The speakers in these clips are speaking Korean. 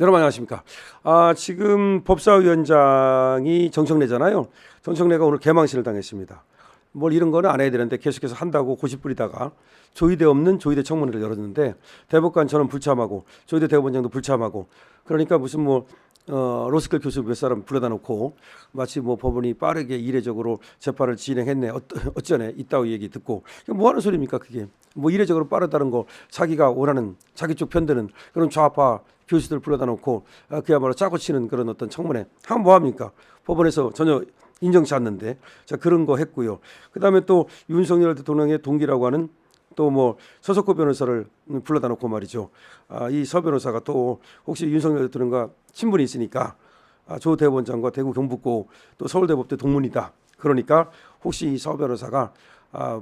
여러분 안녕하십니까? 지금 법사위원장이 정청래잖아요. 정청래가 오늘 개망신을 당했습니다. 뭘 이런 거는 안 해야 되는데 계속해서 한다고 고집부리다가 조의대 없는 조의대 청문회를 열었는데 대법관 저는 불참하고 조의대 대법원장도 불참하고 그러니까 무슨 뭐 로스쿨 교수 몇 사람 불러다 놓고 마치 뭐 법원이 빠르게 이례적으로 재판을 진행했네 어쩌네 이따위 얘기 듣고 뭐 하는 소리입니까 그게 뭐 이례적으로 빠르다는 거 자기가 원하는 자기 쪽 편드는 그런 좌파 교수들 불러다 놓고 그야말로 짜고 치는 그런 어떤 청문회 하면 뭐 합니까 법원에서 전혀 인정치 않는데 자 그런 거 했고요. 그다음에 또 윤석열 대통령의 동기라고 하는 또 뭐 서석구 변호사를 불러다 놓고 말이죠. 이 서 변호사가 또 혹시 윤석열 대통령과 친분이 있으니까 조 대법원장과 대구 경북고 또 서울대법대 동문이다. 그러니까 혹시 이 서 변호사가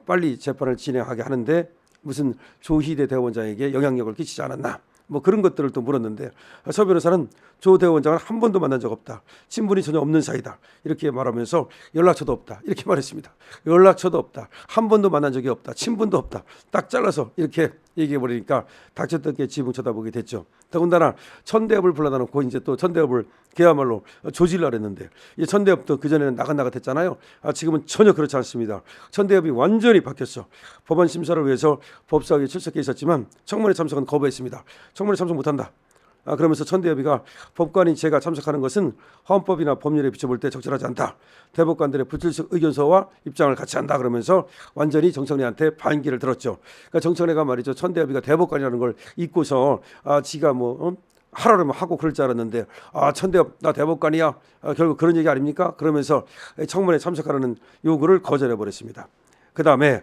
빨리 재판을 진행하게 하는데 무슨 조희대 대법원장에게 영향력을 끼치지 않았나. 뭐 그런 것들을 또 물었는데 서 변호사는 조 대법원장을 한 번도 만난 적 없다. 친분이 전혀 없는 사이다. 이렇게 말하면서 연락처도 없다. 이렇게 말했습니다. 연락처도 없다. 한 번도 만난 적이 없다. 친분도 없다. 딱 잘라서 이렇게 얘기해 버리니까 닥쳤던 게 지붕 쳐다보게 됐죠. 더군다나 천대엽을 불러다 놓고 이제 또 천대엽을 그야말로 조질라 그랬는데 이 천대엽도 그전에는 나긋나긋했잖아요. 지금은 전혀 그렇지 않습니다. 천대엽이 완전히 바뀌었어. 법안 심사를 위해서 법사위에 출석해 있었지만 청문회 참석은 거부했습니다. 청문회 참석 못한다. 그러면서 천대엽이가 법관이 제가 참석하는 것은 헌법이나 법률에 비춰볼 때 적절하지 않다. 대법관들의 불출석 의견서와 입장을 같이 한다. 그러면서 완전히 정청래한테 반기를 들었죠. 그러니까 정청래가 말이죠. 천대엽이가 대법관이라는 걸 잊고서 지가 뭐 하라면 하고 그럴 줄 알았는데 천대엽 나 대법관이야. 결국 그런 얘기 아닙니까? 그러면서 청문회 참석하라는 요구를 거절해 버렸습니다. 그 다음에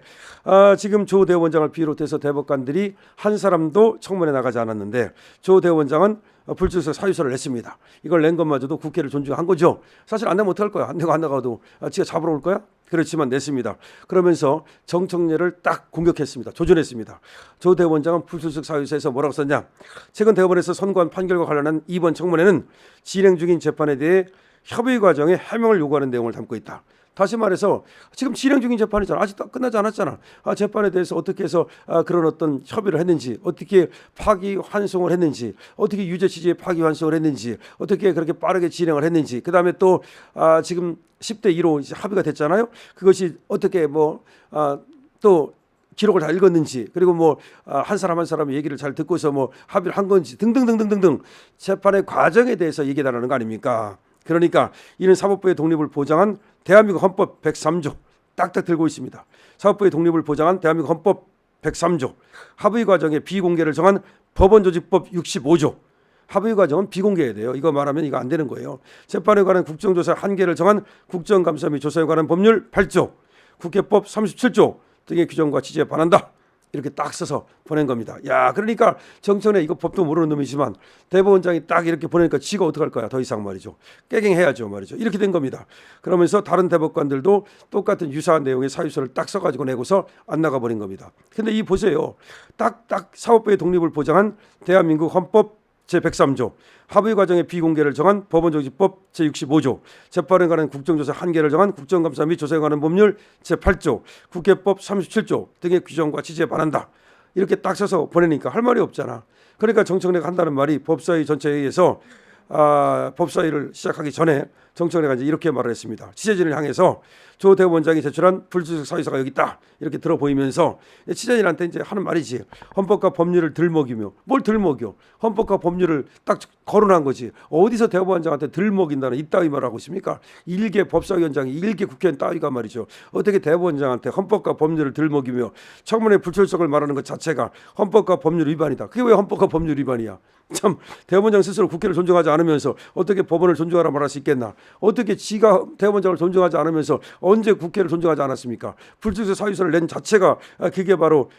지금 조 대법원장을 비롯해서 대법관들이 한 사람도 청문회 나가지 않았는데 조 대법원장은 불출석 사유서를 냈습니다. 이걸 낸 것마저도 국회를 존중한 거죠. 사실 안 내면 어떡할 거야. 안 내고 안 나가도 지가 잡으러 올 거야. 그렇지만 냈습니다. 그러면서 정청래를 딱 공격했습니다. 조준했습니다. 조 대법원장은 불출석 사유서에서 뭐라고 썼냐. 최근 대법원에서 선고한 판결과 관련한 이번 청문회는 진행 중인 재판에 대해 협의 과정에 해명을 요구하는 내용을 담고 있다. 다시 말해서 지금 진행 중인 재판이잖아. 아직 끝나지 않았잖아. 재판에 대해서 어떻게 해서 그런 어떤 협의를 했는지, 어떻게 파기환송을 했는지, 어떻게 유죄 취지에 파기환송을 했는지, 어떻게 그렇게 빠르게 진행을 했는지, 그 다음에 또 지금 10대 2로 이제 합의가 됐잖아요. 그것이 어떻게 또 기록을 다 읽었는지 그리고 뭐 한 사람 한 사람 얘기를 잘 듣고서 뭐 합의를 한 건지 등등등등등등 재판의 과정에 대해서 얘기해달라는 거 아닙니까? 그러니까 이는 사법부의 독립을 보장한 대한민국 헌법 103조 딱딱 들고 있습니다. 사법부의 독립을 보장한 대한민국 헌법 103조 합의 과정의 비공개를 정한 법원조직법 65조 합의 과정은 비공개해야 돼요. 이거 말하면 이거 안 되는 거예요. 재판에 관한 국정조사 한계를 정한 국정감사 및 조사에 관한 법률 8조 국회법 37조 등의 규정과 취지에 반한다. 이렇게 딱 써서 보낸 겁니다. 야, 그러니까 정청래 이거 법도 모르는 놈이지만 대법원장이 딱 이렇게 보내니까 지가 어떡할 거야. 더 이상 말이죠. 깨갱해야죠 말이죠. 이렇게 된 겁니다. 그러면서 다른 대법관들도 똑같은 유사한 내용의 사유서를 딱 써가지고 내고서 안 나가버린 겁니다. 근데 이 보세요. 딱딱 사법부의 독립을 보장한 대한민국 헌법 제103조 합의 과정의 비공개를 정한 법원조직법 제65조 재판에 관한 국정조사 한계를 정한 국정감사 및 조사에 관한 법률 제8조 국회법 37조 등의 규정과 취지에 반한다. 이렇게 딱 써서 보내니까 할 말이 없잖아. 그러니까 정청래가 한다는 말이 법사위 전체 회의에서 법사위를 시작하기 전에 정청래가 이제 이렇게 말을 했습니다. 취재진을 향해서 조 대법원장이 제출한 불출석 사유서가 여기 있다. 이렇게 들어 보이면서 취재진한테 이제 하는 말이지. 헌법과 법률을 들먹이며 뭘 들먹여? 헌법과 법률을 딱 거론한 거지. 어디서 대법원장한테 들먹인다는 이따위 말을 하고 있습니까? 일개 법사위원장이 일개 국회의원 따위가 말이죠. 어떻게 대법원장한테 헌법과 법률을 들먹이며 청문회 불출석을 말하는 것 자체가 헌법과 법률 위반이다. 그게 왜 헌법과 법률 위반이야? 참 대법원장 스스로 국회를 존중하지 않으면서 어떻게 법원을 존중하라 말할 수 있겠나? 어떻게 지가 대법원장을 존중하지 않으면서 언제 국회를 존중하지 않았습니까? 불출석 사유서를 낸 자체가 그게 바로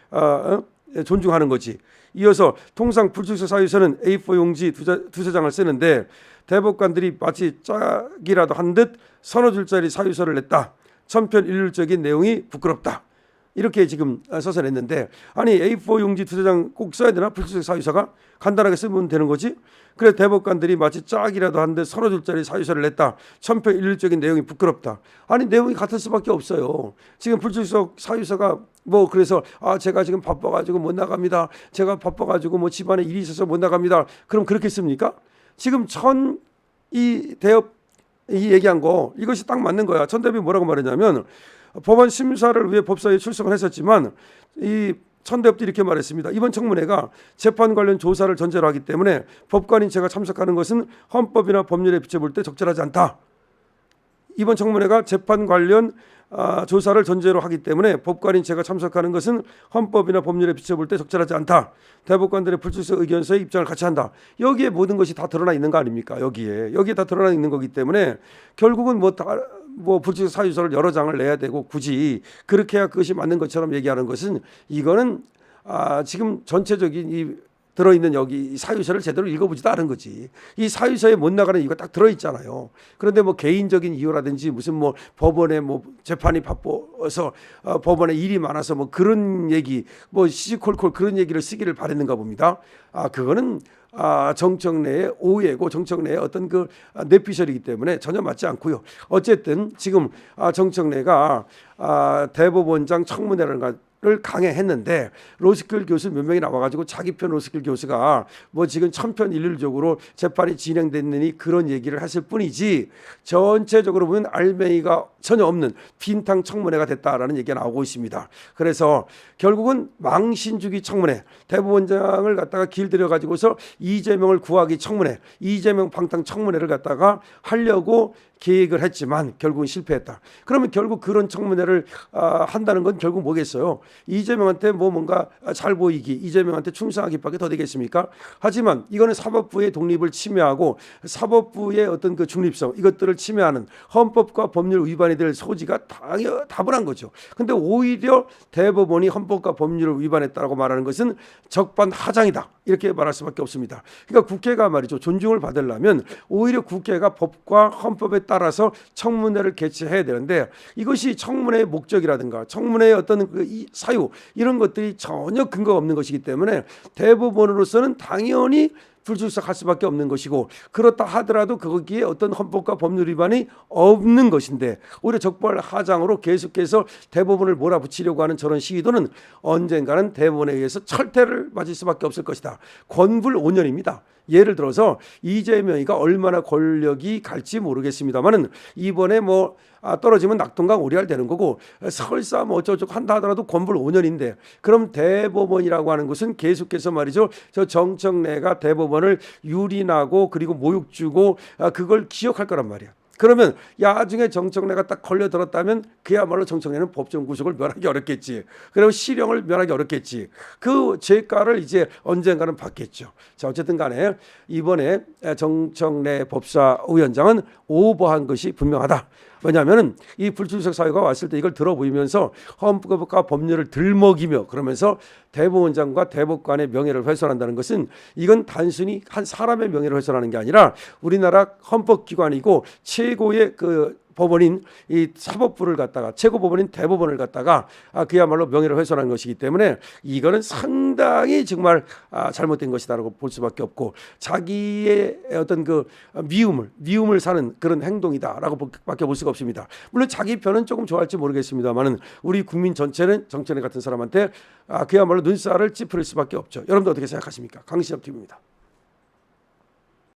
존중하는 거지. 이어서 통상 불출석 사유서는 A4 용지 두세 장을 쓰는데 대법관들이 마치 짝이라도 한 듯 서너 줄짜리 사유서를 냈다. 천편일률적인 내용이 부끄럽다. 이렇게 지금 써서 냈는데 아니 A4 용지 두세 장 꼭 써야 되나? 불출석 사유서가 간단하게 쓰면 되는 거지. 그래서 대법관들이 마치 짝이라도 한 듯 서너 줄짜리 사유서를 냈다. 천편일률적인 내용이 부끄럽다. 아니 내용이 같을 수밖에 없어요. 지금 불출석 사유서가 뭐 그래서 제가 지금 바빠가지고 못 나갑니다. 제가 바빠가지고 뭐 집안에 일이 있어서 못 나갑니다. 그럼 그렇게 씁니까? 지금 이 대업 이 얘기한 거 이것이 딱 맞는 거야. 천 대법이 뭐라고 말했냐면 법안 심사를 위해 법사위에 출석을 했었지만 이 천대법도 이렇게 말했습니다. 이번 청문회가 재판 관련 조사를 전제로 하기 때문에 법관인 제가 참석하는 것은 헌법이나 법률에 비춰볼 때 적절하지 않다. 이번 청문회가 재판 관련 조사를 전제로 하기 때문에 법관인 제가 참석하는 것은 헌법이나 법률에 비춰볼 때 적절하지 않다. 대법관들의 불출석 의견서에 입장을 같이 한다. 여기에 모든 것이 다 드러나 있는 거 아닙니까? 여기에 다 드러나 있는 거기 때문에 결국은 뭐 불출석 사유서를 여러 장을 내야 되고 굳이 그렇게 해야 그것이 맞는 것처럼 얘기하는 것은 이거는 지금 전체적인 이 들어있는 여기 사유서를 제대로 읽어보지도 않은 거지. 이 사유서에 못 나가는 이유가 딱 들어있잖아요. 그런데 뭐 개인적인 이유라든지 무슨 뭐 법원에 뭐 재판이 바빠서 법원에 일이 많아서 뭐 그런 얘기 뭐 시시콜콜 그런 얘기를 쓰기를 바랬는가 봅니다. 그거는 정청래의 오해고 정청래의 어떤 그 뇌피셜이기 때문에 전혀 맞지 않고요. 어쨌든 지금 정청래가 대법원장 청문회를 강행했는데 로스쿨 교수 몇 명이 나와가지고 자기 편 로스쿨 교수가 뭐 지금 천편일률적으로 재판이 진행됐느니 그런 얘기를 했을 뿐이지 전체적으로 보면 알맹이가 전혀 없는 빈탕 청문회가 됐다라는 얘기가 나오고 있습니다. 그래서 결국은 망신주기 청문회, 대법원장을 갖다가 길들여 가지고서 이재명을 구하기 청문회, 이재명 방탄 청문회를 갖다가 하려고 계획을 했지만 결국은 실패했다. 그러면 결국 그런 청문회를 한다는 건 결국 뭐겠어요? 이재명한테 뭔가 잘 보이기, 이재명한테 충성하기밖에 더 되겠습니까? 하지만 이거는 사법부의 독립을 침해하고 사법부의 어떤 그 중립성 이것들을 침해하는 헌법과 법률 위반이 될 소지가 다분한 거죠. 근데 오히려 대법원이 헌법과 법률을 위반했다고 말하는 것은 적반하장이다. 이렇게 말할 수밖에 없습니다. 그러니까 국회가 말이죠. 존중을 받으려면 오히려 국회가 법과 헌법에 따라서 청문회를 개최해야 되는데 이것이 청문회의 목적이라든가 청문회의 어떤 그 사유 이런 것들이 전혀 근거가 없는 것이기 때문에 대법원으로서는 당연히 불출석할 수밖에 없는 것이고 그렇다 하더라도 거기에 어떤 헌법과 법률 위반이 없는 것인데 오히려 적반하장으로 계속해서 대법원을 몰아붙이려고 하는 저런 시위도는 언젠가는 대법원에 의해서 철퇴를 맞을 수밖에 없을 것이다. 권불5년입니다. 예를 들어서 이재명이가 얼마나 권력이 갈지 모르겠습니다만은 이번에 뭐 떨어지면 낙동강 오리알 되는 거고 설사 뭐 어쩌고저쩌고 한다 하더라도 권불 5년인데 그럼 대법원이라고 하는 것은 계속해서 말이죠. 저 정청래가 대법원을 유린하고 그리고 모욕 주고 그걸 기억할 거란 말이야. 그러면 나중에 정청래가 딱 걸려들었다면 그야말로 정청래는 법정 구속을 면하기 어렵겠지. 그리고 실형을 면하기 어렵겠지. 그 죄가를 이제 언젠가는 받겠죠. 자, 어쨌든 간에 이번에 정청래 법사위원장은 오버한 것이 분명하다. 왜냐하면 이 불출석 사유가 왔을 때 이걸 들어보이면서 헌법과 법률을 들먹이며 그러면서 대법원장과 대법관의 명예를 훼손한다는 것은 이건 단순히 한 사람의 명예를 훼손하는 게 아니라 우리나라 헌법기관이고 최고의 그 법원인 이 사법부를 갖다가 최고법원인 대법원을 갖다가 그야말로 명예를 훼손한 것이기 때문에 이거는 상당히 정말 잘못된 것이다라고 볼 수밖에 없고 자기의 어떤 그 미움을 사는 그런 행동이다라고 밖에 볼 수가 없습니다. 물론 자기 편은 조금 좋아할지 모르겠습니다만은 우리 국민 전체는 정청래 같은 사람한테 그야말로 눈살을 찌푸릴 수밖에 없죠. 여러분들 어떻게 생각하십니까? 강신엽 TV입니다.